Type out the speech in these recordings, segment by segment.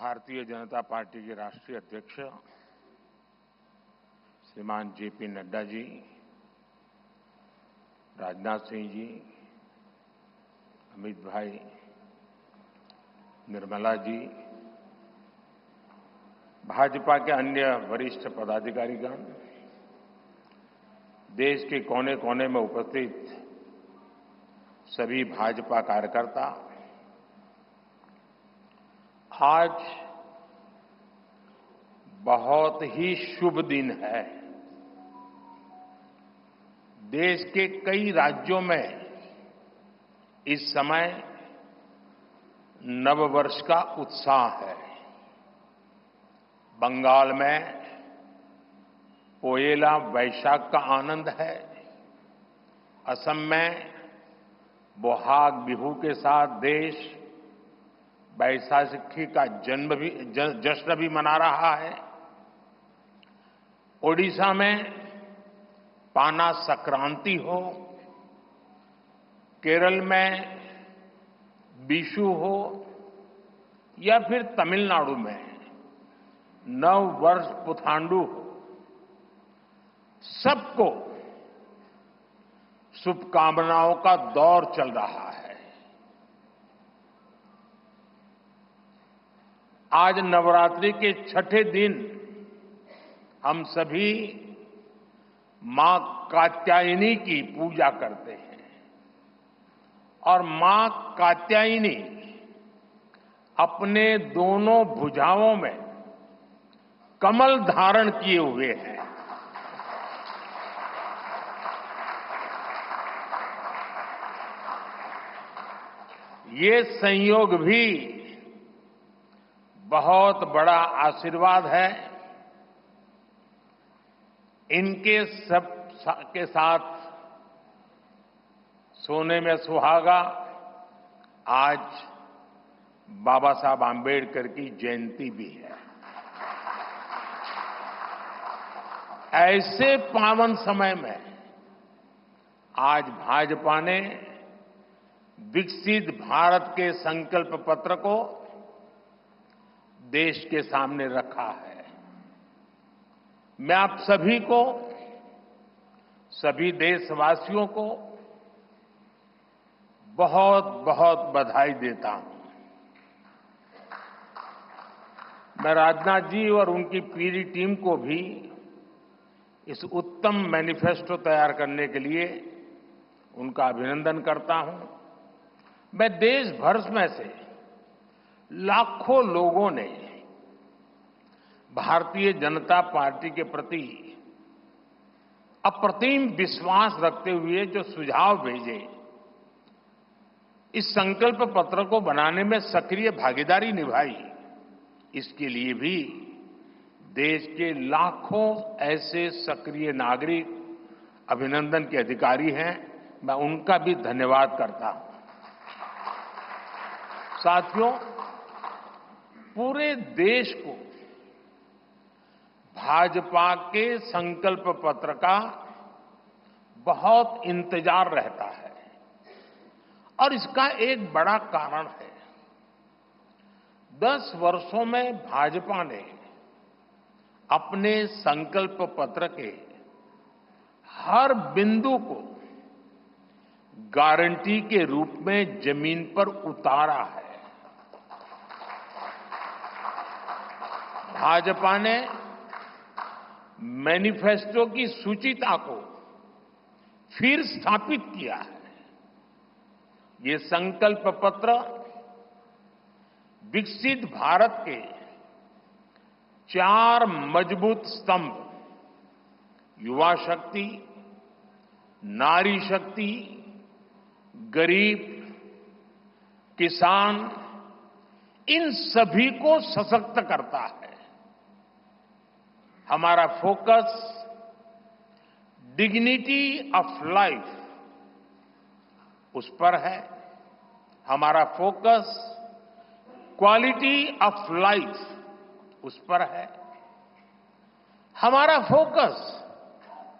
Bharatiya Janata party के राष्ट्रीय अध्यक्ष श्रीमान जेपी नड्डा जी, राजनाथ सिंह जी, अमित भाई, निर्मला जी, भाजपा के अन्य वरिष्ठ पदाधिकारीगण, देश के कोने कोने में उपस्थित सभी भाजपा कार्यकर्ता, आज बहुत ही शुभ दिन है। देश के कई राज्यों में इस समय नववर्ष का उत्साह है। बंगाल में पोयला वैशाख का आनंद है। असम में बोहाग बिहू के साथ देश बैसाखी का जश्न भी मना रहा है। ओडिशा में पाना संक्रांति हो, केरल में बिशु हो या फिर तमिलनाडु में नव वर्ष पुथांडु हो, सबको शुभकामनाओं का दौर चल रहा है। आज नवरात्रि के छठे दिन हम सभी मां कात्यायनी की पूजा करते हैं और मां कात्यायनी अपने दोनों भुजाओं में कमल धारण किए हुए हैं। ये संयोग भी बहुत बड़ा आशीर्वाद है। इनके सब के साथ सोने में सुहागा आज बाबा साहब आंबेडकर की जयंती भी है। ऐसे पावन समय में आज भाजपा ने विकसित भारत के संकल्प पत्र को देश के सामने रखा है। मैं आप सभी को, सभी देशवासियों को बहुत बहुत बधाई देता हूं। मैं राजनाथ जी और उनकी पूरी टीम को भी इस उत्तम मैनिफेस्टो तैयार करने के लिए उनका अभिनंदन करता हूं। मैं देश भर में से लाखों लोगों ने भारतीय जनता पार्टी के प्रति अप्रतिम विश्वास रखते हुए जो सुझाव भेजे, इस संकल्प पत्र को बनाने में सक्रिय भागीदारी निभाई, इसके लिए भी देश के लाखों ऐसे सक्रिय नागरिक अभिनंदन के अधिकारी हैं। मैं उनका भी धन्यवाद करता हूं। साथियों, पूरे देश को भाजपा के संकल्प पत्र का बहुत इंतजार रहता है और इसका एक बड़ा कारण है। 10 वर्षों में भाजपा ने अपने संकल्प पत्र के हर बिंदु को गारंटी के रूप में जमीन पर उतारा है। भाजपा ने मैनिफेस्टो की सूचिता को फिर स्थापित किया है। ये संकल्प पत्र विकसित भारत के 4 मजबूत स्तंभ, युवा शक्ति, नारी शक्ति, गरीब, किसान, इन सभी को सशक्त करता है। हमारा फोकस डिग्निटी ऑफ लाइफ उस पर है। हमारा फोकस क्वालिटी ऑफ लाइफ उस पर है। हमारा फोकस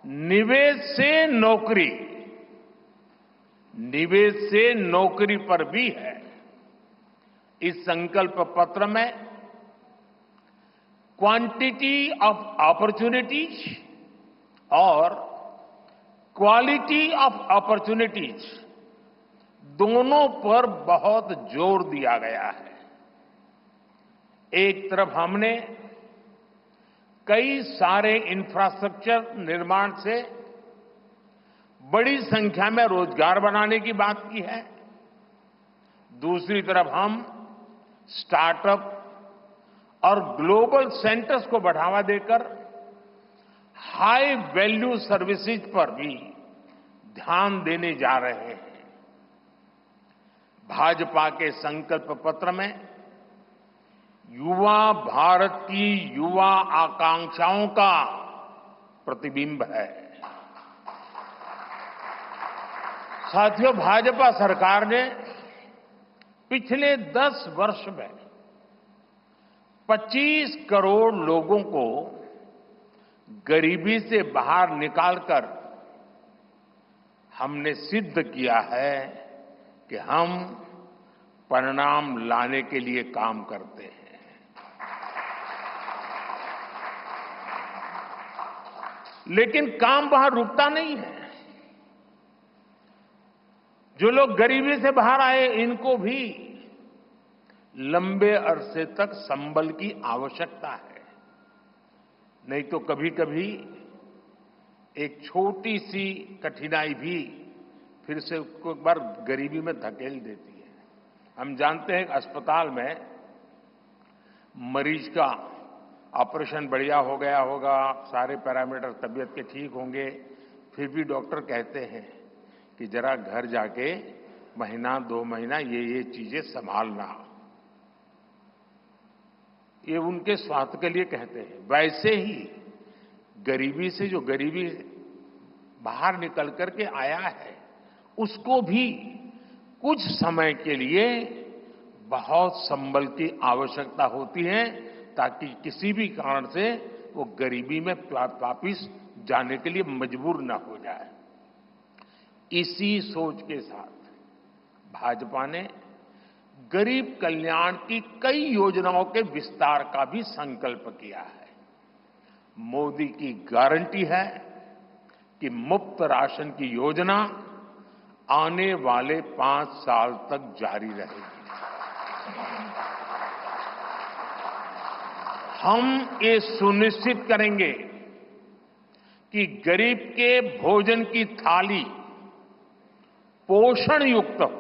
निवेश से नौकरी, निवेश से नौकरी पर भी है। इस संकल्प पत्र में क्वांटिटी ऑफ अपॉर्चुनिटीज और क्वालिटी ऑफ अपॉर्चुनिटीज दोनों पर बहुत जोर दिया गया है। एक तरफ हमने कई सारे इंफ्रास्ट्रक्चर निर्माण से बड़ी संख्या में रोजगार बनाने की बात की है। दूसरी तरफ हम स्टार्टअप और ग्लोबल सेंटर्स को बढ़ावा देकर हाई वैल्यू सर्विसेज पर भी ध्यान देने जा रहे हैं। भाजपा के संकल्प पत्र में युवा भारत की युवा आकांक्षाओं का प्रतिबिंब है। साथियों, भाजपा सरकार ने पिछले 10 वर्ष में 25 करोड़ लोगों को गरीबी से बाहर निकालकर हमने सिद्ध किया है कि हम परिणाम लाने के लिए काम करते हैं। लेकिन काम वहां रुकता नहीं है। जो लोग गरीबी से बाहर आए, इनको भी लंबे अरसे तक संबल की आवश्यकता है। नहीं तो कभी कभी एक छोटी सी कठिनाई भी फिर से उसको एक बार गरीबी में धकेल देती है। हम जानते हैं कि अस्पताल में मरीज का ऑपरेशन बढ़िया हो गया होगा, सारे पैरामीटर तबीयत के ठीक होंगे, फिर भी डॉक्टर कहते हैं कि जरा घर जाके महीना 2 महीना ये चीजें संभालना। ये उनके स्वास्थ्य के लिए कहते हैं। वैसे ही गरीबी से जो गरीबी बाहर निकल करके आया है, उसको भी कुछ समय के लिए बहुत संबल की आवश्यकता होती है, ताकि किसी भी कारण से वो गरीबी में वापिस जाने के लिए मजबूर न हो जाए। इसी सोच के साथ भाजपा ने गरीब कल्याण की कई योजनाओं के विस्तार का भी संकल्प किया है। मोदी की गारंटी है कि मुफ्त राशन की योजना आने वाले 5 साल तक जारी रहेगी। हम ये सुनिश्चित करेंगे कि गरीब के भोजन की थाली पोषण युक्त हो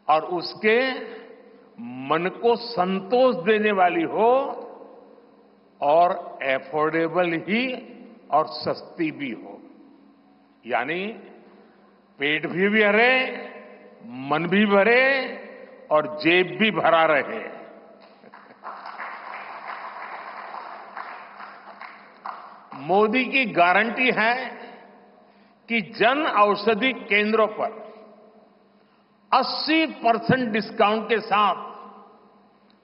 और उसके मन को संतोष देने वाली हो, और एफोर्डेबल ही और सस्ती भी हो। यानी पेट भी भरे, मन भी भरे और जेब भी भरा रहे। मोदी की गारंटी है कि जन औषधि केंद्रों पर 80% डिस्काउंट के साथ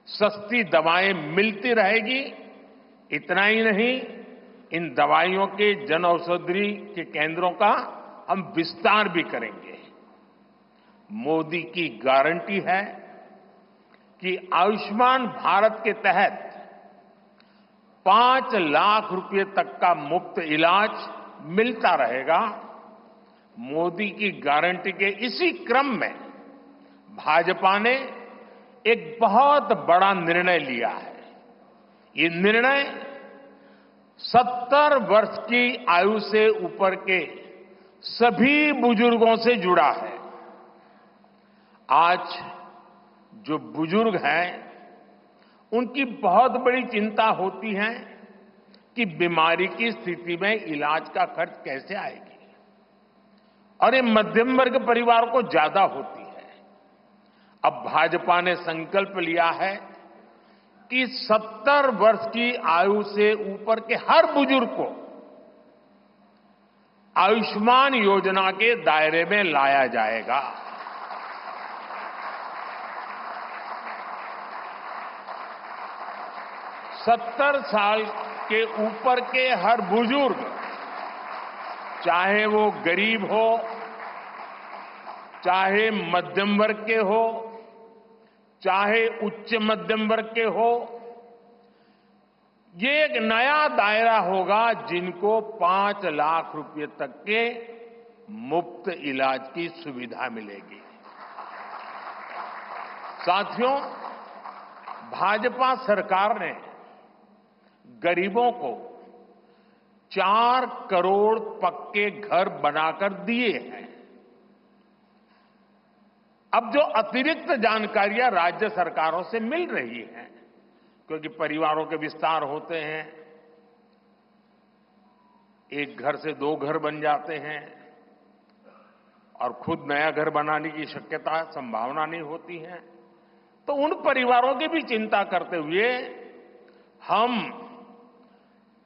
सस्ती दवाएं मिलती रहेगी। इतना ही नहीं, इन दवाइयों के जन औषधि के केंद्रों का हम विस्तार भी करेंगे। मोदी की गारंटी है कि आयुष्मान भारत के तहत 5 लाख रुपए तक का मुफ्त इलाज मिलता रहेगा। मोदी की गारंटी के इसी क्रम में भाजपा ने एक बहुत बड़ा निर्णय लिया है। ये निर्णय 70 वर्ष की आयु से ऊपर के सभी बुजुर्गों से जुड़ा है। आज जो बुजुर्ग हैं, उनकी बहुत बड़ी चिंता होती है कि बीमारी की स्थिति में इलाज का खर्च कैसे आएगी, और ये मध्यम वर्ग परिवार को ज्यादा होती है। अब भाजपा ने संकल्प लिया है कि 70 वर्ष की आयु से ऊपर के हर बुजुर्ग को आयुष्मान योजना के दायरे में लाया जाएगा। सत्तर साल के ऊपर के हर बुजुर्ग, चाहे वो गरीब हो, चाहे मध्यम वर्ग के हो, चाहे उच्च मध्यम वर्ग के हो, ये एक नया दायरा होगा जिनको 5 लाख रुपए तक के मुफ्त इलाज की सुविधा मिलेगी। साथियों, भाजपा सरकार ने गरीबों को 4 करोड़ पक्के घर बनाकर दिए हैं। अब जो अतिरिक्त जानकारियां राज्य सरकारों से मिल रही हैं, क्योंकि परिवारों के विस्तार होते हैं, एक घर से 2 घर बन जाते हैं और खुद नया घर बनाने की शक्यता संभावना नहीं होती है, तो उन परिवारों की भी चिंता करते हुए हम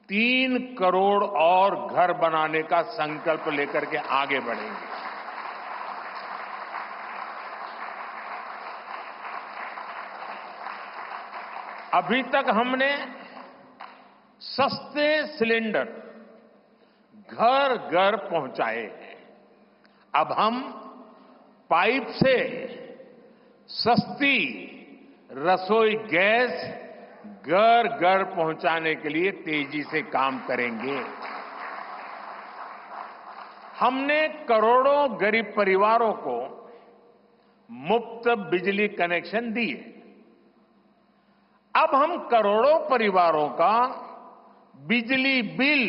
3 करोड़ और घर बनाने का संकल्प लेकर के आगे बढ़ेंगे। अभी तक हमने सस्ते सिलेंडर घर घर पहुंचाए हैं। अब हम पाइप से सस्ती रसोई गैस घर घर पहुंचाने के लिए तेजी से काम करेंगे। हमने करोड़ों गरीब परिवारों को मुफ्त बिजली कनेक्शन दिए। अब हम करोड़ों परिवारों का बिजली बिल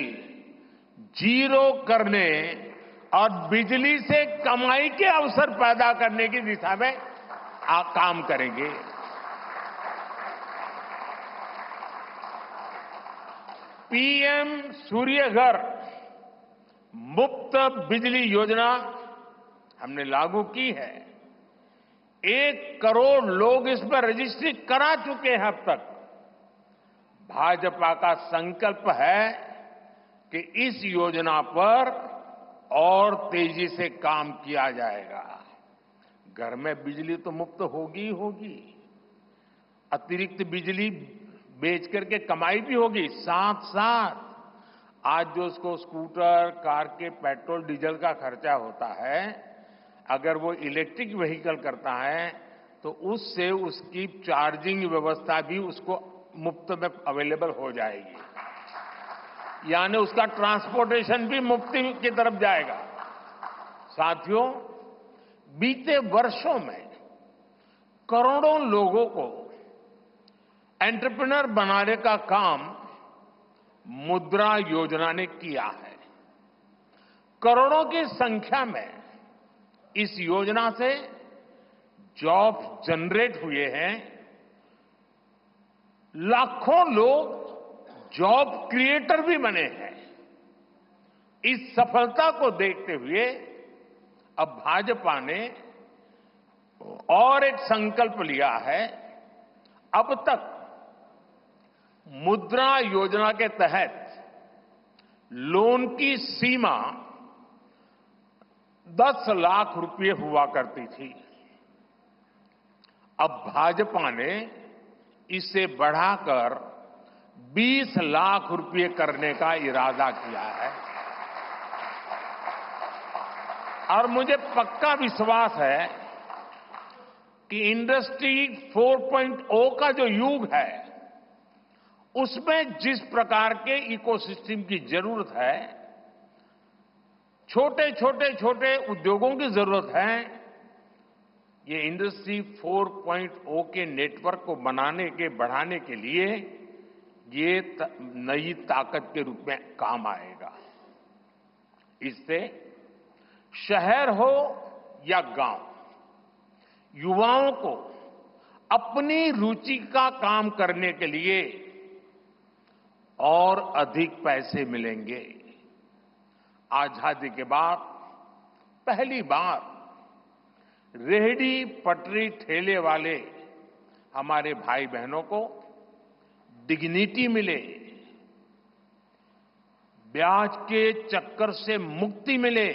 जीरो करने और बिजली से कमाई के अवसर पैदा करने की दिशा में काम करेंगे। पीएम सूर्य घर मुफ्त बिजली योजना हमने लागू की है। 1 करोड़ लोग इस पर रजिस्ट्री करा चुके हैं अब तक। भाजपा का संकल्प है कि इस योजना पर और तेजी से काम किया जाएगा। घर में बिजली तो मुफ्त होगी ही होगी, अतिरिक्त बिजली बेच करके कमाई भी होगी। साथ साथ आज जो उसको स्कूटर, कार के पेट्रोल डीजल का खर्चा होता है, अगर वो इलेक्ट्रिक व्हीकल करता है तो उससे उसकी चार्जिंग व्यवस्था भी उसको मुफ्त में अवेलेबल हो जाएगी, यानी उसका ट्रांसपोर्टेशन भी मुफ्ती की तरफ जाएगा। साथियों, बीते वर्षों में करोड़ों लोगों को एंटरप्रेन्योर बनाने का काम मुद्रा योजना ने किया है। करोड़ों की संख्या में इस योजना से जॉब जनरेट हुए हैं। लाखों लोग जॉब क्रिएटर भी बने हैं। इस सफलता को देखते हुए अब भाजपा ने और एक संकल्प लिया है। अब तक मुद्रा योजना के तहत लोन की सीमा 10 लाख रुपए हुआ करती थी। अब भाजपा ने इसे बढ़ाकर 20 लाख रुपए करने का इरादा किया है और मुझे पक्का विश्वास है कि इंडस्ट्री 4.0 का जो युग है, उसमें जिस प्रकार के इकोसिस्टम की जरूरत है, छोटे उद्योगों की जरूरत है, ये इंडस्ट्री 4.0 के नेटवर्क को बढ़ाने के लिए ये नई ताकत के रूप में काम आएगा। इससे शहर हो या गांव, युवाओं को अपनी रुचि का काम करने के लिए और अधिक पैसे मिलेंगे। आजादी के बाद पहली बार रेहड़ी पटरी ठेले वाले हमारे भाई बहनों को डिग्निटी मिले, ब्याज के चक्कर से मुक्ति मिले।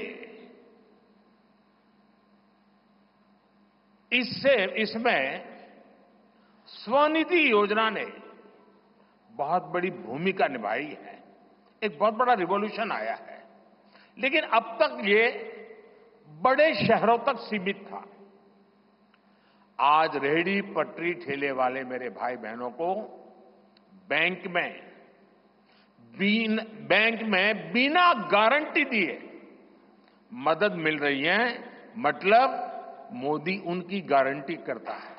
इसमें स्वनिधि योजना ने बहुत बड़ी भूमिका निभाई है। एक बहुत बड़ा रिवॉल्यूशन आया है, लेकिन अब तक ये बड़े शहरों तक सीमित था। आज रेहड़ी पटरी ठेले वाले मेरे भाई बहनों को बैंक में बैंक में बिना गारंटी दिए मदद मिल रही है, मतलब मोदी उनकी गारंटी करता है।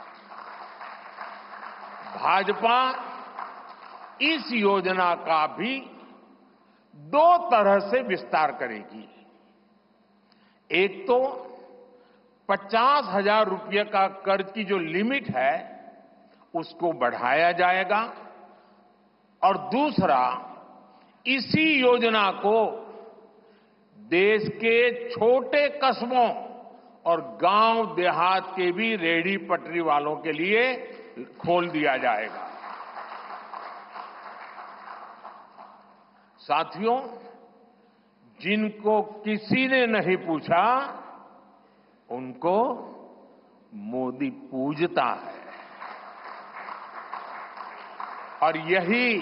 भाजपा इस योजना का भी 2 तरह से विस्तार करेगी। एक तो 50,000 रुपये का कर्ज की जो लिमिट है उसको बढ़ाया जाएगा, और दूसरा, इसी योजना को देश के छोटे कस्बों और गांव देहात के भी रेहड़ी पटरी वालों के लिए खोल दिया जाएगा। साथियों, जिनको किसी ने नहीं पूछा उनको मोदी पूजता है, और यही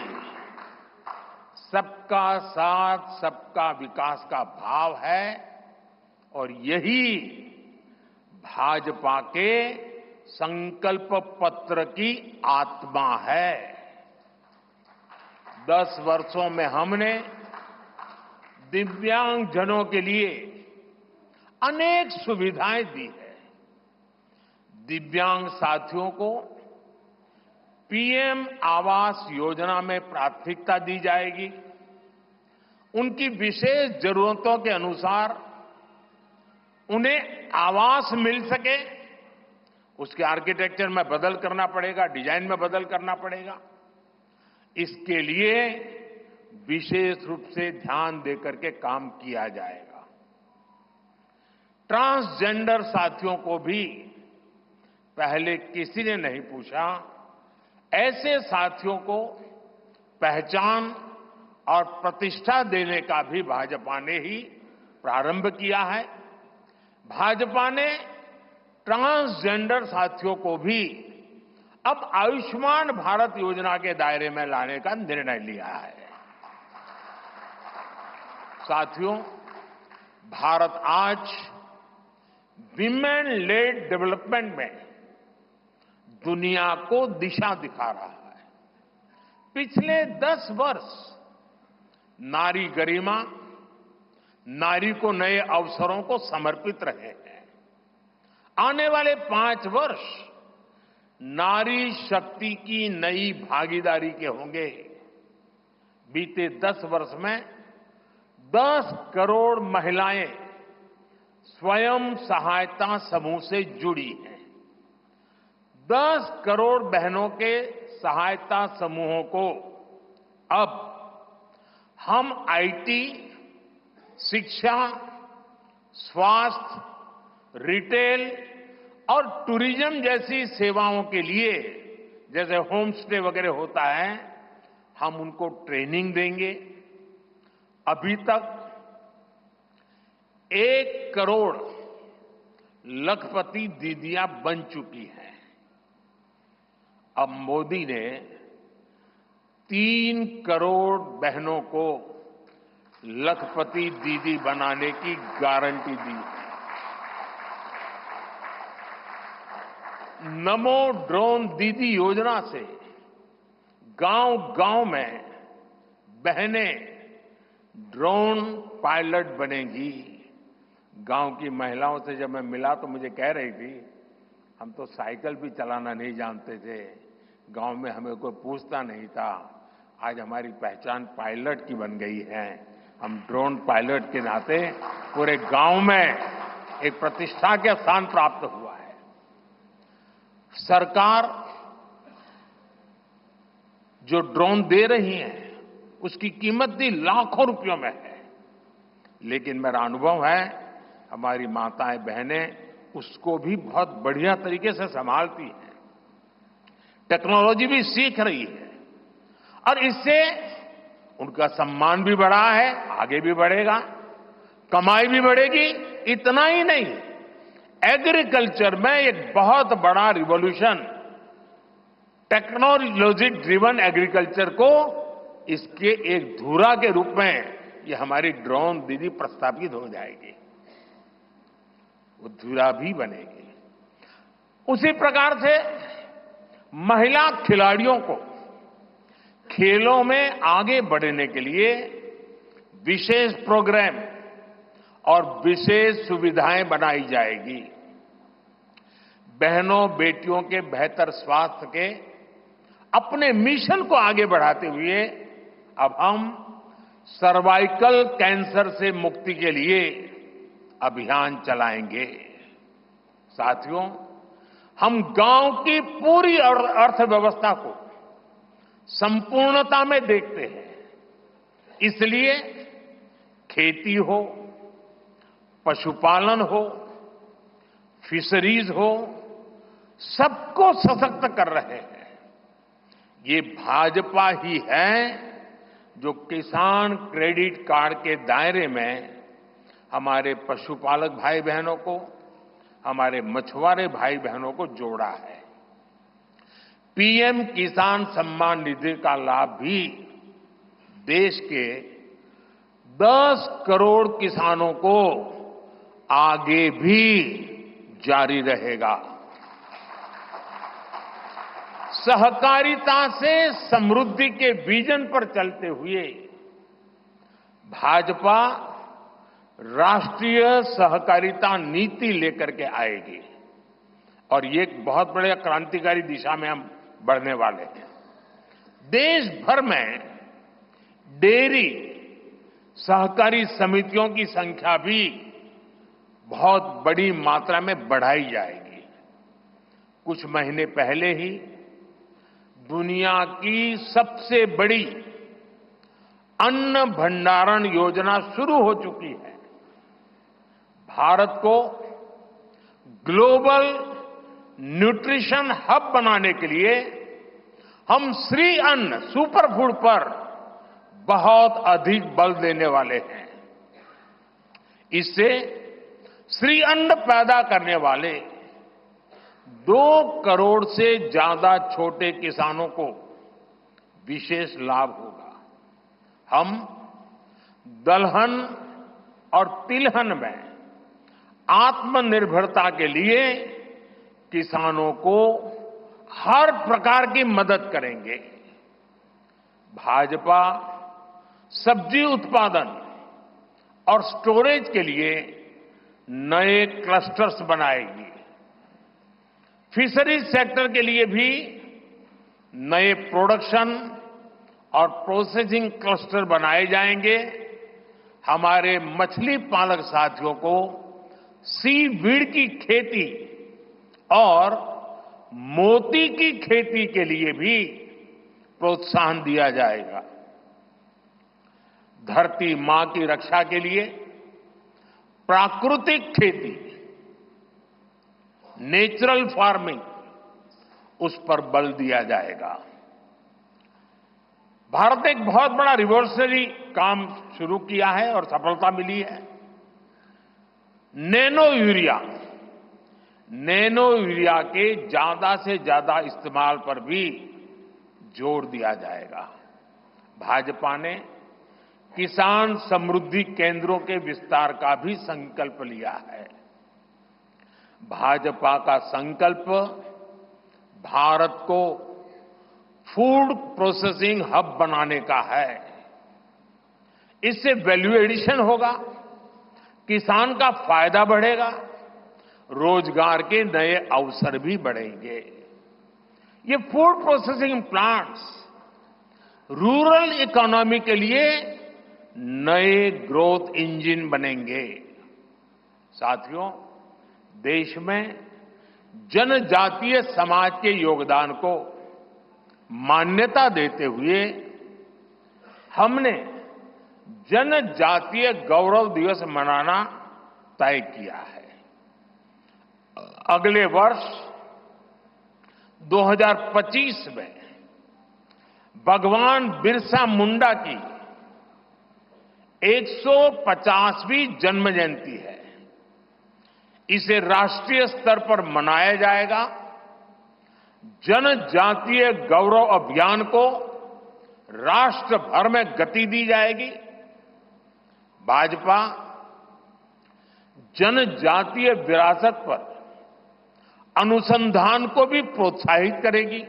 सबका साथ सबका विकास का भाव है, और यही भाजपा के संकल्प पत्र की आत्मा है। 10 वर्षों में हमने दिव्यांगजनों के लिए अनेक सुविधाएं दी है। दिव्यांग साथियों को पीएम आवास योजना में प्राथमिकता दी जाएगी। उनकी विशेष जरूरतों के अनुसार उन्हें आवास मिल सके, उसके आर्किटेक्चर में बदल करना पड़ेगा, डिजाइन में बदल करना पड़ेगा। इसके लिए विशेष रूप से ध्यान देकर के काम किया जाएगा। ट्रांसजेंडर साथियों को भी पहले किसी ने नहीं पूछा, ऐसे साथियों को पहचान और प्रतिष्ठा देने का भी भाजपा ने ही प्रारंभ किया है। भाजपा ने ट्रांसजेंडर साथियों को भी अब आयुष्मान भारत योजना के दायरे में लाने का निर्णय लिया है। साथियों, भारत आज विमेन लेड डेवलपमेंट में दुनिया को दिशा दिखा रहा है। पिछले 10 वर्ष नारी गरिमा, नारी को नए अवसरों को समर्पित रहे हैं। आने वाले 5 वर्ष नारी शक्ति की नई भागीदारी के होंगे। बीते 10 वर्ष में 10 करोड़ महिलाएं स्वयं सहायता समूह से जुड़ी हैं। 10 करोड़ बहनों के सहायता समूहों को अब हम आईटी, शिक्षा, स्वास्थ्य, रिटेल और टूरिज्म जैसी सेवाओं के लिए, जैसे होम स्टे वगैरह होता है, हम उनको ट्रेनिंग देंगे। अभी तक 1 करोड़ लखपति दीदियां बन चुकी हैं। अब मोदी ने 3 करोड़ बहनों को लखपति दीदी बनाने की गारंटी दी है। नमो ड्रोन दीदी योजना से गांव-गांव में बहनें ड्रोन पायलट बनेंगी। गांव की महिलाओं से जब मैं मिला तो मुझे कह रही थी, हम तो साइकिल भी चलाना नहीं जानते थे, गांव में हमें कोई पूछता नहीं था, आज हमारी पहचान पायलट की बन गई है। हम ड्रोन पायलट के नाते पूरे गांव में एक प्रतिष्ठा के स्थान प्राप्त हुआ है। सरकार जो ड्रोन दे रही है उसकी कीमत भी लाखों रुपयों में है, लेकिन मेरा अनुभव है हमारी माताएं बहनें उसको भी बहुत बढ़िया तरीके से संभालती हैं। टेक्नोलॉजी भी सीख रही है और इससे उनका सम्मान भी बढ़ा है, आगे भी बढ़ेगा, कमाई भी बढ़ेगी। इतना ही नहीं, एग्रीकल्चर में एक बहुत बड़ा रिवॉल्यूशन, टेक्नोलॉजी ड्रिवन एग्रीकल्चर को इसके एक धुरा के रूप में ये हमारी ड्रोन दीदी प्रस्थापित हो जाएगी, वो धुरा भी बनेगी। उसी प्रकार से महिला खिलाड़ियों को खेलों में आगे बढ़ने के लिए विशेष प्रोग्राम और विशेष सुविधाएं बनाई जाएगी। बहनों बेटियों के बेहतर स्वास्थ्य के अपने मिशन को आगे बढ़ाते हुए अब हम सर्वाइकल कैंसर से मुक्ति के लिए अभियान चलाएंगे। साथियों, हम गांव की पूरी अर्थव्यवस्था को संपूर्णता में देखते हैं। इसलिए खेती हो, पशुपालन हो, फिशरीज हो, सबको सशक्त कर रहे हैं। ये भाजपा ही है जो किसान क्रेडिट कार्ड के दायरे में हमारे पशुपालक भाई बहनों को, हमारे मछुआरे भाई बहनों को जोड़ा है। पीएम किसान सम्मान निधि का लाभ भी देश के 10 करोड़ किसानों को आगे भी जारी रहेगा। सहकारिता से समृद्धि के विजन पर चलते हुए भाजपा राष्ट्रीय सहकारिता नीति लेकर के आएगी और ये एक बहुत बड़े क्रांतिकारी दिशा में हम बढ़ने वाले हैं। देश भर में डेयरी सहकारी समितियों की संख्या भी बहुत बड़ी मात्रा में बढ़ाई जाएगी। कुछ महीने पहले ही दुनिया की सबसे बड़ी अन्न भंडारण योजना शुरू हो चुकी है। भारत को ग्लोबल न्यूट्रिशन हब बनाने के लिए हम श्री अन्न सुपर फूड पर बहुत अधिक बल देने वाले हैं। इससे श्री अन्न पैदा करने वाले 2 करोड़ से ज्यादा छोटे किसानों को विशेष लाभ होगा। हम दलहन और तिलहन में आत्मनिर्भरता के लिए किसानों को हर प्रकार की मदद करेंगे। भाजपा सब्जी उत्पादन और स्टोरेज के लिए नए क्लस्टर्स बनाएगी। फिशरीज सेक्टर के लिए भी नए प्रोडक्शन और प्रोसेसिंग क्लस्टर बनाए जाएंगे। हमारे मछली पालक साथियों को सीवीड की खेती और मोती की खेती के लिए भी प्रोत्साहन दिया जाएगा। धरती मां की रक्षा के लिए प्राकृतिक खेती, नेचुरल फार्मिंग, उस पर बल दिया जाएगा। भारत ने एक बहुत बड़ा रिवॉल्यूशनरी काम शुरू किया है और सफलता मिली है। नैनो यूरिया के ज्यादा से ज्यादा इस्तेमाल पर भी जोर दिया जाएगा। भाजपा ने किसान समृद्धि केंद्रों के विस्तार का भी संकल्प लिया है। भाजपा का संकल्प भारत को फूड प्रोसेसिंग हब बनाने का है। इससे वैल्यू एडिशन होगा, किसान का फायदा बढ़ेगा, रोजगार के नए अवसर भी बढ़ेंगे। ये food processing plants rural economy के लिए नए ग्रोथ इंजन बनेंगे। साथियों, देश में जनजातीय समाज के योगदान को मान्यता देते हुए हमने जनजातीय गौरव दिवस मनाना तय किया है। अगले वर्ष 2025 में भगवान बिरसा मुंडा की 150वीं जन्म जयंती है। इसे राष्ट्रीय स्तर पर मनाया जाएगा। जनजातीय गौरव अभियान को राष्ट्र भर में गति दी जाएगी। भाजपा जनजातीय विरासत पर अनुसंधान को भी प्रोत्साहित करेगी।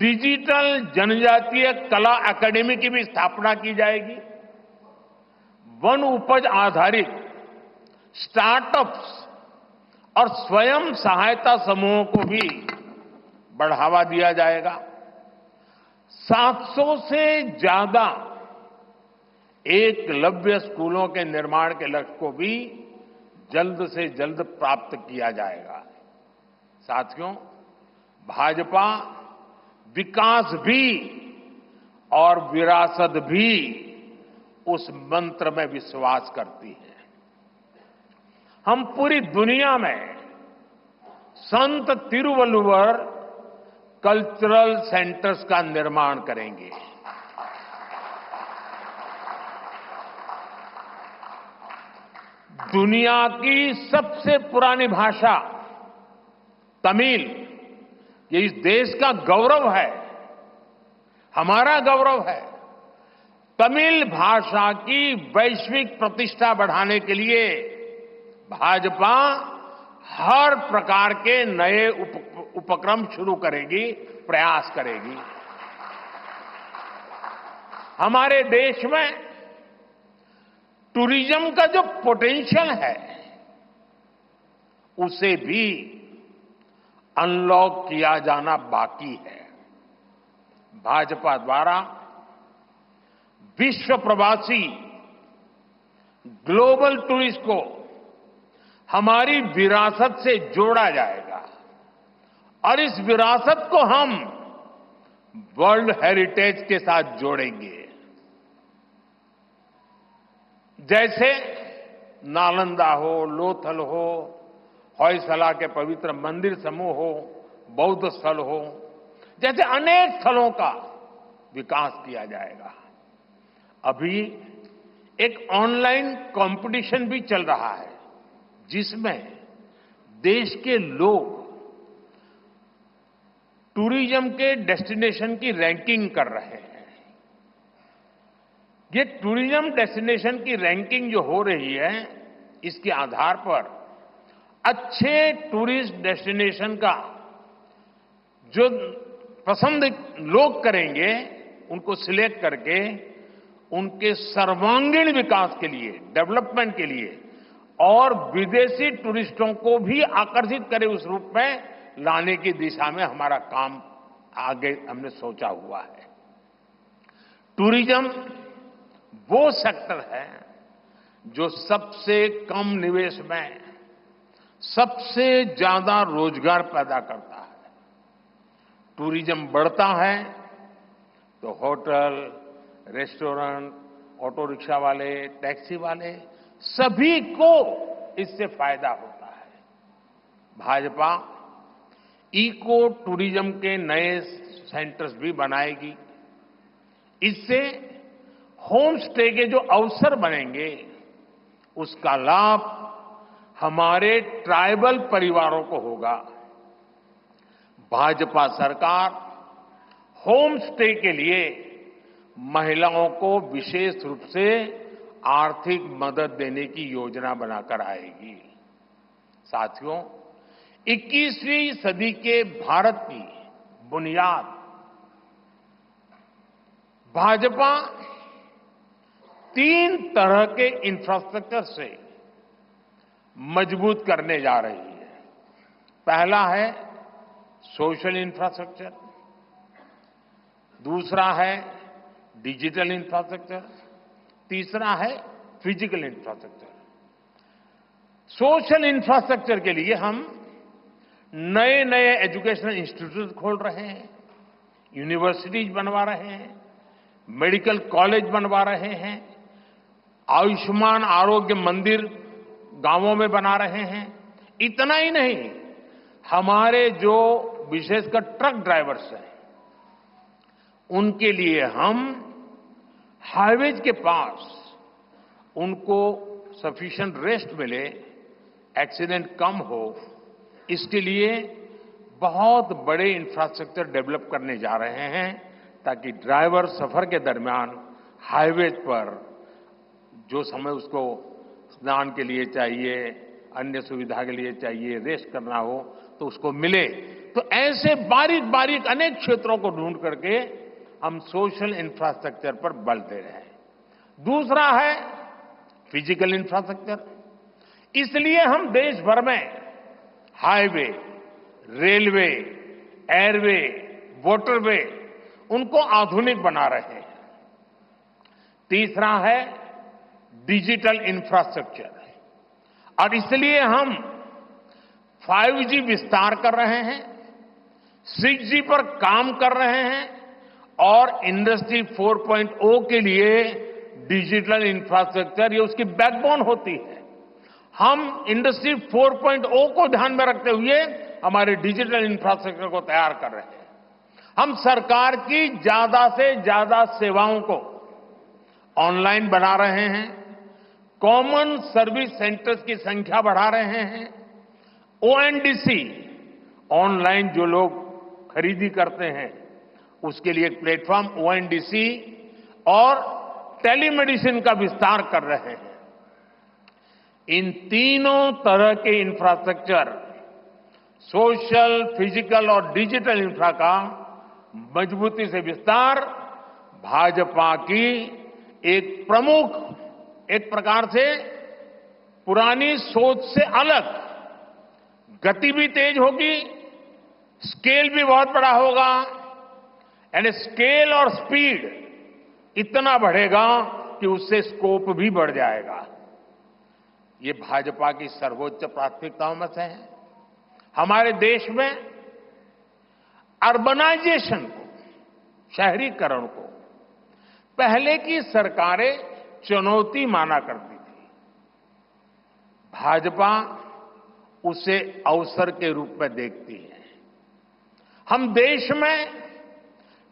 डिजिटल जनजातीय कला एकेडमी की भी स्थापना की जाएगी। वन उपज आधारित स्टार्टअप्स और स्वयं सहायता समूहों को भी बढ़ावा दिया जाएगा। 700 से ज्यादा एकलव्य स्कूलों के निर्माण के लक्ष्य को भी जल्द से जल्द प्राप्त किया जाएगा। साथियों, भाजपा विकास भी और विरासत भी उस मंत्र में विश्वास करती है। हम पूरी दुनिया में संत तिरुवल्लुवर कल्चरल सेंटर्स का निर्माण करेंगे। दुनिया की सबसे पुरानी भाषा तमिल, ये इस देश का गौरव है, हमारा गौरव है। तमिल भाषा की वैश्विक प्रतिष्ठा बढ़ाने के लिए भाजपा हर प्रकार के नए उपक्रम शुरू करेगी, प्रयास करेगी। हमारे देश में टूरिज्म का जो पोटेंशियल है, उसे भी अनलॉक किया जाना बाकी है। भाजपा द्वारा विश्व प्रवासी ग्लोबल टूरिस्ट को हमारी विरासत से जोड़ा जाएगा और इस विरासत को हम वर्ल्ड हेरिटेज के साथ जोड़ेंगे। जैसे नालंदा हो, लोथल हो, होयसला के पवित्र मंदिर समूह हो, बौद्ध स्थल हो, जैसे अनेक स्थलों का विकास किया जाएगा। अभी एक ऑनलाइन कंपटीशन भी चल रहा है, जिसमें देश के लोग टूरिज्म के डेस्टिनेशन की रैंकिंग कर रहे हैं। ये टूरिज्म डेस्टिनेशन की रैंकिंग जो हो रही है, इसके आधार पर अच्छे टूरिस्ट डेस्टिनेशन का जो पसंद लोग करेंगे, उनको सिलेक्ट करके उनके सर्वांगीण विकास के लिए, डेवलपमेंट के लिए और विदेशी टूरिस्टों को भी आकर्षित करे उस रूप में लाने की दिशा में हमारा काम आगे हमने सोचा हुआ है। टूरिज्म वो सेक्टर है जो सबसे कम निवेश में सबसे ज्यादा रोजगार पैदा करता है। टूरिज्म बढ़ता है तो होटल, रेस्टोरेंट, ऑटो रिक्शा वाले, टैक्सी वाले सभी को इससे फायदा होता है। भाजपा इको टूरिज्म के नए सेंटर्स भी बनाएगी। इससे होम स्टे के जो अवसर बनेंगे, उसका लाभ हमारे ट्राइबल परिवारों को होगा। भाजपा सरकार होम स्टे के लिए महिलाओं को विशेष रूप से आर्थिक मदद देने की योजना बनाकर आएगी। साथियों, 21वीं सदी के भारत की बुनियाद भाजपा 3 तरह के इंफ्रास्ट्रक्चर से मजबूत करने जा रही है। पहला है सोशल इंफ्रास्ट्रक्चर, दूसरा है डिजिटल इंफ्रास्ट्रक्चर, तीसरा है फिजिकल इंफ्रास्ट्रक्चर। सोशल इंफ्रास्ट्रक्चर के लिए हम नए नए एजुकेशनल इंस्टीट्यूट खोल रहे हैं, यूनिवर्सिटीज बनवा रहे हैं, मेडिकल कॉलेज बनवा रहे हैं, आयुष्मान आरोग्य मंदिर गांवों में बना रहे हैं। इतना ही नहीं, हमारे जो विशेषकर ट्रक ड्राइवर्स हैं, उनके लिए हम हाईवेज के पास उनको सफिशिएंट रेस्ट मिले, एक्सीडेंट कम हो, इसके लिए बहुत बड़े इंफ्रास्ट्रक्चर डेवलप करने जा रहे हैं, ताकि ड्राइवर सफर के दरमियान हाईवेज पर जो समय उसको स्नान के लिए चाहिए, अन्य सुविधा के लिए चाहिए, रेस्ट करना हो, तो उसको मिले। तो ऐसे बारीक बारीक अनेक क्षेत्रों को ढूंढ करके हम सोशल इंफ्रास्ट्रक्चर पर बल दे रहे हैं। दूसरा है फिजिकल इंफ्रास्ट्रक्चर। इसलिए हम देश भर में हाईवे, रेलवे, एयरवे, वाटरवे उनको आधुनिक बना रहे हैं। तीसरा है डिजिटल इंफ्रास्ट्रक्चर, और इसलिए हम 5G विस्तार कर रहे हैं, 6G पर काम कर रहे हैं और इंडस्ट्री 4.0 के लिए डिजिटल इंफ्रास्ट्रक्चर ये उसकी बैकबोन होती है। हम इंडस्ट्री 4.0 को ध्यान में रखते हुए हमारे डिजिटल इंफ्रास्ट्रक्चर को तैयार कर रहे हैं। हम सरकार की ज्यादा से ज्यादा सेवाओं को ऑनलाइन बना रहे हैं, कॉमन सर्विस सेंटर्स की संख्या बढ़ा रहे हैं, ONDC ऑनलाइन जो लोग खरीदी करते हैं उसके लिए एक प्लेटफॉर्म ONDC और टेलीमेडिसिन का विस्तार कर रहे हैं। इन तीनों तरह के इंफ्रास्ट्रक्चर, सोशल, फिजिकल और डिजिटल इंफ्रा का मजबूती से विस्तार भाजपा की एक प्रमुख, एक प्रकार से पुरानी सोच से अलग, गति भी तेज होगी, स्केल भी बहुत बड़ा होगा, यानी स्केल और स्पीड इतना बढ़ेगा कि उससे स्कोप भी बढ़ जाएगा। ये भाजपा की सर्वोच्च प्राथमिकताओं में से है। हमारे देश में अर्बनाइजेशन को, शहरीकरण को पहले की सरकारें चुनौती माना करती थी। भाजपा उसे अवसर के रूप में देखती है। हम देश में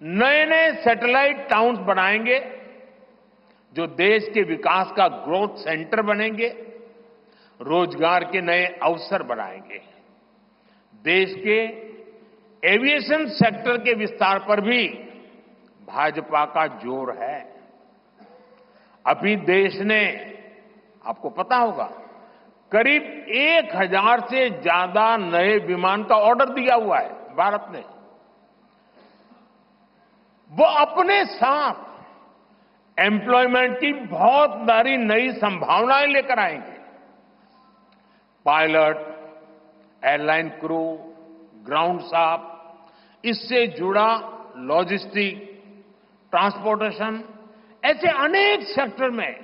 नए नए सैटेलाइट टाउन्स बनाएंगे जो देश के विकास का ग्रोथ सेंटर बनेंगे, रोजगार के नए अवसर बनाएंगे। देश के एविएशन सेक्टर के विस्तार पर भी भाजपा का जोर है। अभी देश ने, आपको पता होगा, करीब 1000 से ज्यादा नए विमान का ऑर्डर दिया हुआ है भारत ने। वो अपने साथ एम्प्लॉयमेंट की बहुत सारी नई संभावनाएं लेकर आएंगे। Pilot, airline crew, ground staff, इससे जुड़ा लॉजिस्टिक, ट्रांसपोर्टेशन, ऐसे अनेक सेक्टर में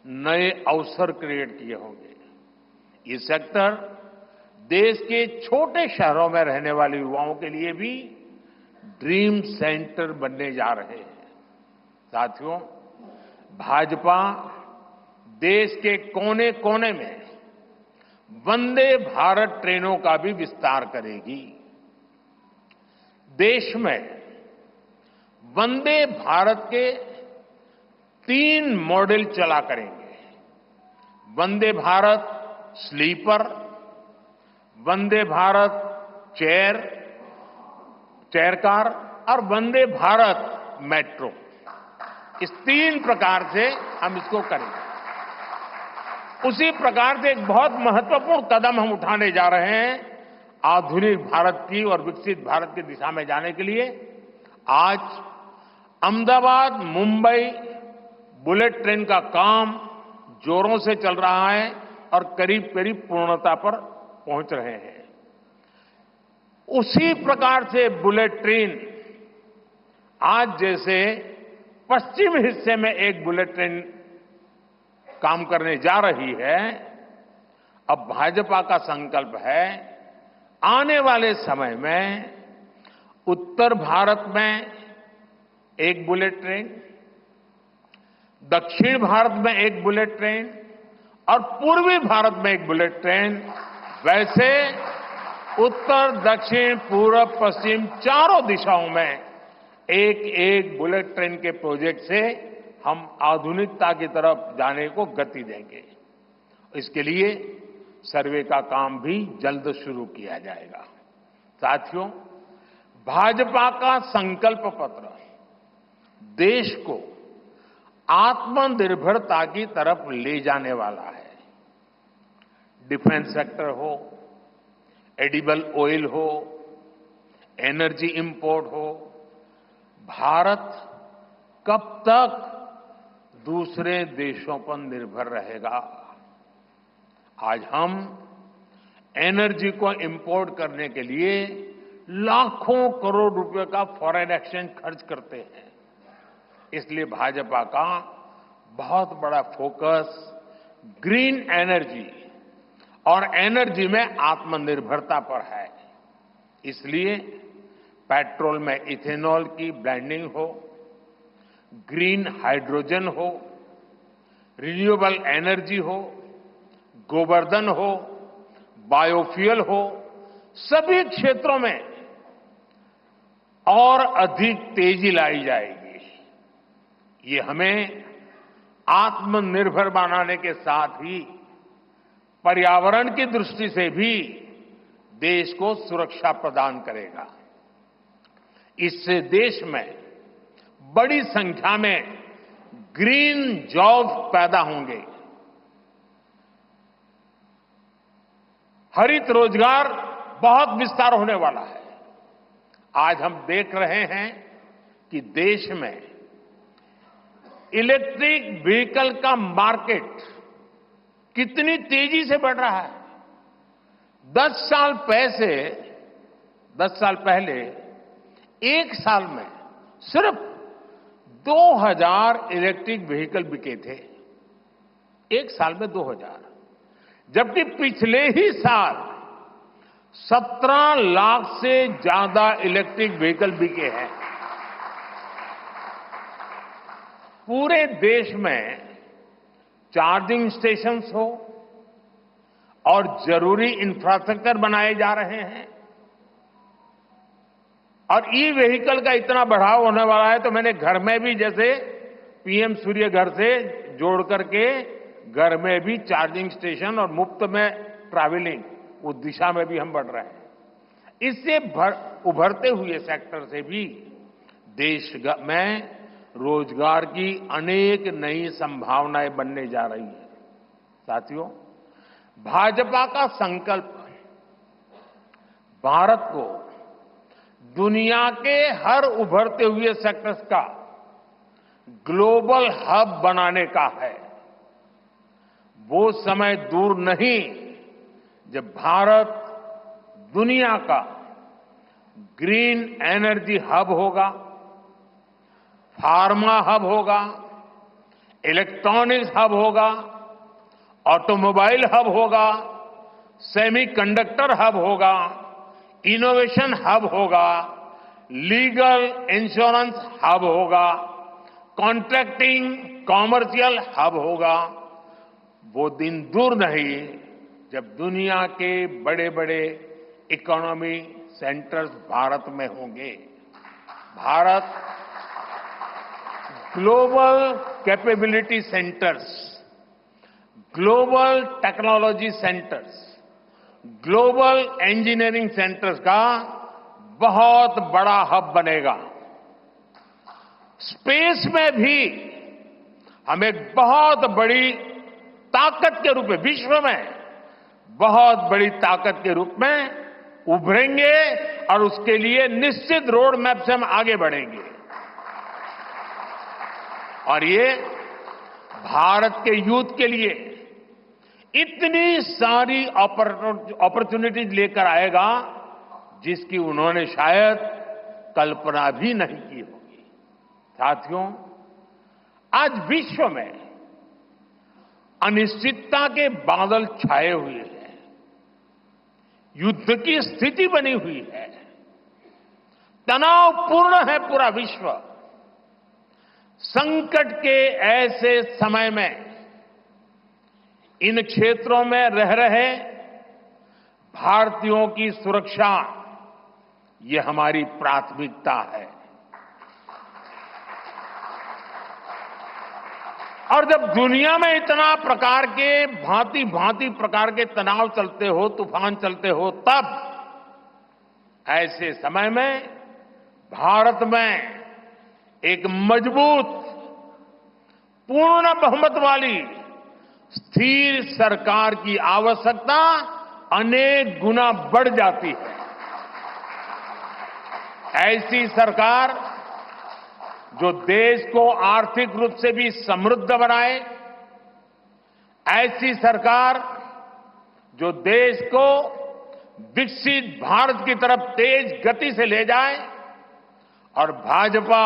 नए अवसर क्रिएट किए होंगे। ये सेक्टर देश के छोटे शहरों में रहने वाले युवाओं के लिए भी ड्रीम सेंटर बनने जा रहे हैं। साथियों, भाजपा देश के कोने कोने में वंदे भारत ट्रेनों का भी विस्तार करेगी। देश में वंदे भारत के 3 मॉडल चला करेंगे। Vande Bharat sleeper, Vande Bharat chair car और वंदे भारत मेट्रो। इस 3 प्रकार से हम इसको करेंगे। उसी प्रकार से एक बहुत महत्वपूर्ण कदम हम उठाने जा रहे हैं आधुनिक भारत की और विकसित भारत की दिशा में जाने के लिए। आज अहमदाबाद मुंबई बुलेट ट्रेन का काम जोरों से चल रहा है और करीब करीब पूर्णता पर पहुंच रहे हैं। उसी प्रकार से बुलेट ट्रेन आज जैसे पश्चिम हिस्से में एक बुलेट ट्रेन काम करने जा रही है, अब भाजपा का संकल्प है आने वाले समय में उत्तर भारत में एक बुलेट ट्रेन, दक्षिण भारत में एक बुलेट ट्रेन और पूर्वी भारत में एक बुलेट ट्रेन, वैसे उत्तर, दक्षिण, पूर्व, पश्चिम चारों दिशाओं में एक एक बुलेट ट्रेन के प्रोजेक्ट से हम आधुनिकता की तरफ जाने को गति देंगे। इसके लिए सर्वे का काम भी जल्द शुरू किया जाएगा। साथियों, भाजपा का संकल्प पत्र देश को आत्मनिर्भरता की तरफ ले जाने वाला है। डिफेंस सेक्टर हो, एडिबल ऑयल हो, एनर्जी इंपोर्ट हो, भारत कब तक दूसरे देशों पर निर्भर रहेगा? आज हम एनर्जी को इंपोर्ट करने के लिए लाखों करोड़ रुपए का फॉरेन एक्सचेंज खर्च करते हैं। इसलिए भाजपा का बहुत बड़ा फोकस ग्रीन एनर्जी और एनर्जी में आत्मनिर्भरता पर है। इसलिए पेट्रोल में इथेनॉल की ब्लेंडिंग हो, ग्रीन हाइड्रोजन हो, रिन्यूएबल एनर्जी हो, गोवर्धन हो, बायोफ्यूल हो, सभी क्षेत्रों में और अधिक तेजी लाई जाएगी। ये हमें आत्मनिर्भर बनाने के साथ ही पर्यावरण की दृष्टि से भी देश को सुरक्षा प्रदान करेगा। इससे देश में बड़ी संख्या में ग्रीन जॉब पैदा होंगे, हरित रोजगार बहुत विस्तार होने वाला है। आज हम देख रहे हैं कि देश में इलेक्ट्रिक व्हीकल का मार्केट कितनी तेजी से बढ़ रहा है। 10 साल पहले एक साल में सिर्फ 2000 इलेक्ट्रिक व्हीकल बिके थे। एक साल में 2000, जबकि पिछले ही साल 17 लाख से ज्यादा इलेक्ट्रिक व्हीकल बिके हैं। पूरे देश में चार्जिंग स्टेशंस हो और जरूरी इंफ्रास्ट्रक्चर बनाए जा रहे हैं और ई व्हीकल का इतना बढ़ाव होने वाला है, तो मैंने घर में भी जैसे पीएम सूर्य घर से जोड़ करके घर में भी चार्जिंग स्टेशन और मुफ्त में ट्रैवलिंग, उस दिशा में भी हम बढ़ रहे हैं। इससे उभरते हुए सेक्टर से भी देश में रोजगार की अनेक नई संभावनाएं बनने जा रही है। साथियों, भाजपा का संकल्प भारत को दुनिया के हर उभरते हुए सेक्टर्स का ग्लोबल हब बनाने का है। वो समय दूर नहीं जब भारत दुनिया का ग्रीन एनर्जी हब होगा, फार्मा हब होगा, इलेक्ट्रॉनिक्स हब होगा, ऑटोमोबाइल हब होगा, सेमीकंडक्टर हब होगा, इनोवेशन हब होगा, लीगल इंश्योरेंस हब होगा, कॉन्ट्रैक्टिंग कॉमर्शियल हब होगा। वो दिन दूर नहीं जब दुनिया के बड़े बड़े इकोनॉमी सेंटर्स भारत में होंगे। Bharat global capability centres, global technology centres, global engineering centres का बहुत बड़ा हब बनेगा। स्पेस में भी हम एक बहुत बड़ी ताकत के रूप में, विश्व में बहुत बड़ी ताकत के रूप में उभरेंगे और उसके लिए निश्चित रोड मैप से हम आगे बढ़ेंगे। और ये भारत के यूथ के लिए इतनी सारी अपॉर्चुनिटीज लेकर आएगा जिसकी उन्होंने शायद कल्पना भी नहीं की होगी। साथियों, आज विश्व में अनिश्चितता के बादल छाए हुए हैं, युद्ध की स्थिति बनी हुई है, तनावपूर्ण है पूरा विश्व। संकट के ऐसे समय में इन क्षेत्रों में रह रहे भारतीयों की सुरक्षा, ये हमारी प्राथमिकता है। और जब दुनिया में इतना प्रकार के भांति भांति प्रकार के तनाव चलते हो, तूफान चलते हो, तब ऐसे समय में भारत में एक मजबूत, पूर्ण बहुमत वाली स्थिर सरकार की आवश्यकता अनेक गुना बढ़ जाती है। ऐसी सरकार जो देश को आर्थिक रूप से भी समृद्ध बनाए, ऐसी सरकार जो देश को विकसित भारत की तरफ तेज गति से ले जाए, और भाजपा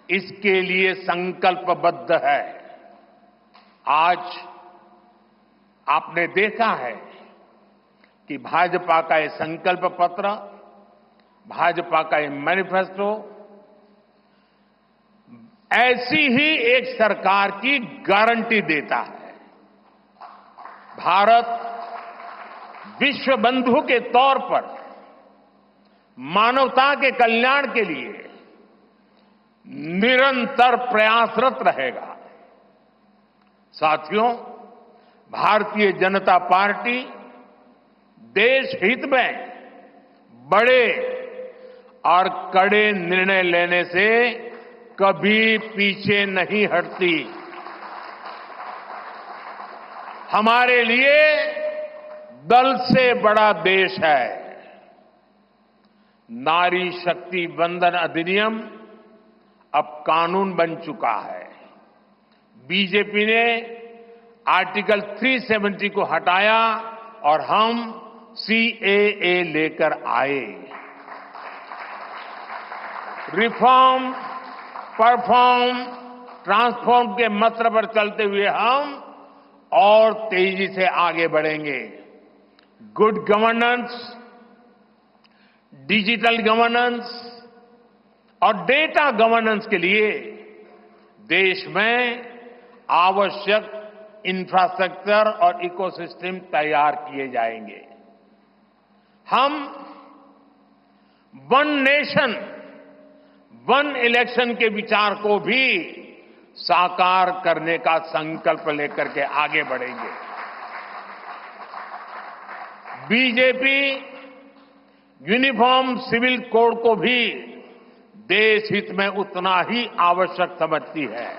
इसके लिए संकल्पबद्ध है। आज आपने देखा है कि भाजपा का ये संकल्प पत्र, भाजपा का ये मैनिफेस्टो ऐसी ही एक सरकार की गारंटी देता है। भारत विश्व बंधु के तौर पर मानवता के कल्याण के लिए निरंतर प्रयासरत रहेगा। साथियों, भारतीय जनता पार्टी देश हित में बड़े और कड़े निर्णय लेने से कभी पीछे नहीं हटती। हमारे लिए दल से बड़ा देश है। नारी शक्ति वंदन अधिनियम अब कानून बन चुका है। बीजेपी ने आर्टिकल 370 को हटाया और हम सीएए लेकर आए। रिफॉर्म, परफॉर्म, ट्रांसफॉर्म के मंत्र पर चलते हुए हम और तेजी से आगे बढ़ेंगे। गुड गवर्नेंस, डिजिटल गवर्नेंस और डेटा गवर्नेंस के लिए देश में आवश्यक इंफ्रास्ट्रक्चर और इकोसिस्टम तैयार किए जाएंगे। हम वन नेशन, वन इलेक्शन के विचार को भी साकार करने का संकल्प लेकर के आगे बढ़ेंगे। बीजेपी यूनिफॉर्म सिविल कोड को भी देश हित में उतना ही आवश्यक समझती है।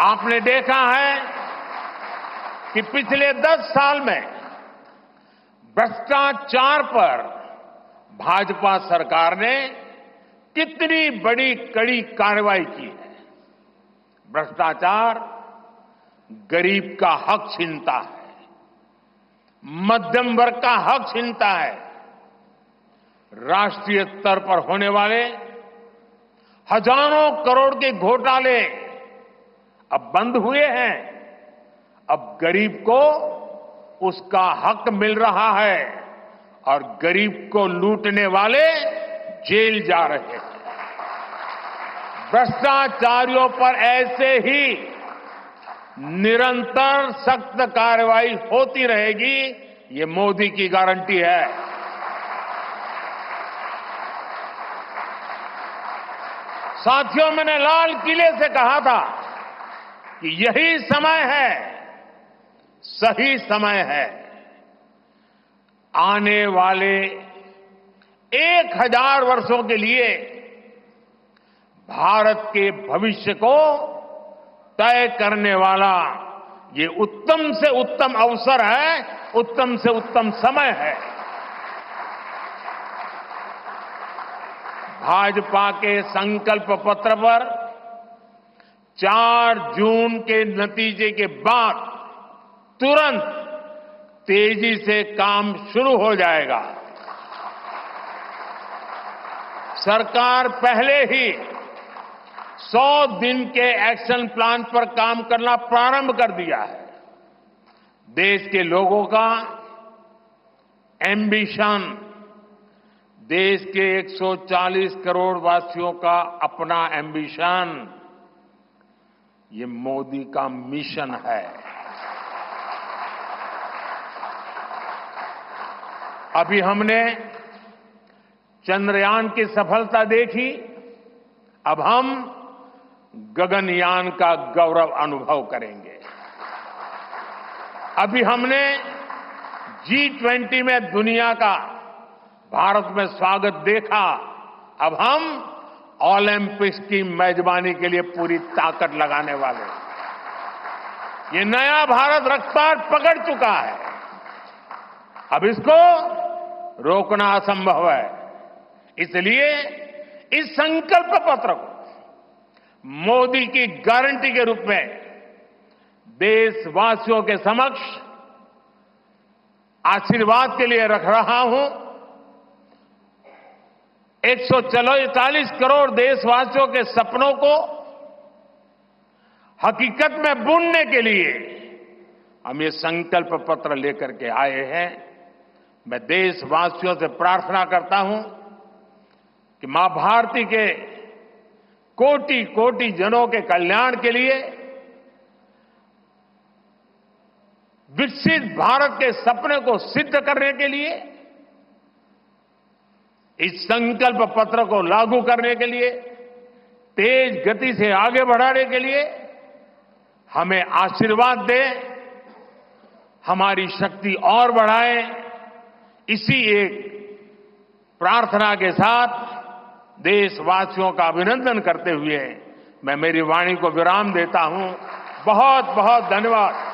आपने देखा है कि पिछले 10 साल में भ्रष्टाचार पर भाजपा सरकार ने कितनी बड़ी कड़ी कार्रवाई की है। भ्रष्टाचार गरीब का हक छीनता है, मध्यम वर्ग का हक छीनता है। राष्ट्रीय स्तर पर होने वाले हजारों करोड़ के घोटाले अब बंद हुए हैं। अब गरीब को उसका हक मिल रहा है और गरीब को लूटने वाले जेल जा रहे हैं। भ्रष्टाचारियों पर ऐसे ही निरंतर सख्त कार्रवाई होती रहेगी, ये मोदी की गारंटी है। साथियों, मैंने लाल किले से कहा था कि यही समय है, सही समय है। आने वाले 1000 वर्षों के लिए भारत के भविष्य को तय करने वाला ये उत्तम से उत्तम अवसर है, उत्तम से उत्तम समय है। भाजपा के संकल्प पत्र पर 4 जून के नतीजे के बाद तुरंत तेजी से काम शुरू हो जाएगा। सरकार पहले ही 100 दिन के एक्शन प्लान पर काम करना प्रारंभ कर दिया है। देश के लोगों का एम्बिशन, देश के 140 करोड़ वासियों का अपना एम्बिशन, ये मोदी का मिशन है। अभी हमने चंद्रयान की सफलता देखी, अब हम गगनयान का गौरव अनुभव करेंगे। अभी हमने G20 में दुनिया का भारत में स्वागत देखा, अब हम ओलंपिक्स की मेजबानी के लिए पूरी ताकत लगाने वाले हैं। ये नया भारत रफ्तार पकड़ चुका है। अब इसको रोकना असंभव है। इसलिए इस संकल्प पत्र को मोदी की गारंटी के रूप में देशवासियों के समक्ष आशीर्वाद के लिए रख रहा हूं। 140 करोड़ देशवासियों के सपनों को हकीकत में बुनने के लिए हम ये संकल्प पत्र लेकर के आए हैं। मैं देशवासियों से प्रार्थना करता हूं कि मां भारती के कोटि कोटि जनों के कल्याण के लिए, विकसित भारत के सपने को सिद्ध करने के लिए, इस संकल्प पत्र को लागू करने के लिए, तेज गति से आगे बढ़ाने के लिए हमें आशीर्वाद दे, हमारी शक्ति और बढ़ाए। इसी एक प्रार्थना के साथ देशवासियों का अभिनंदन करते हुए मैं मेरी वाणी को विराम देता हूं। बहुत बहुत धन्यवाद।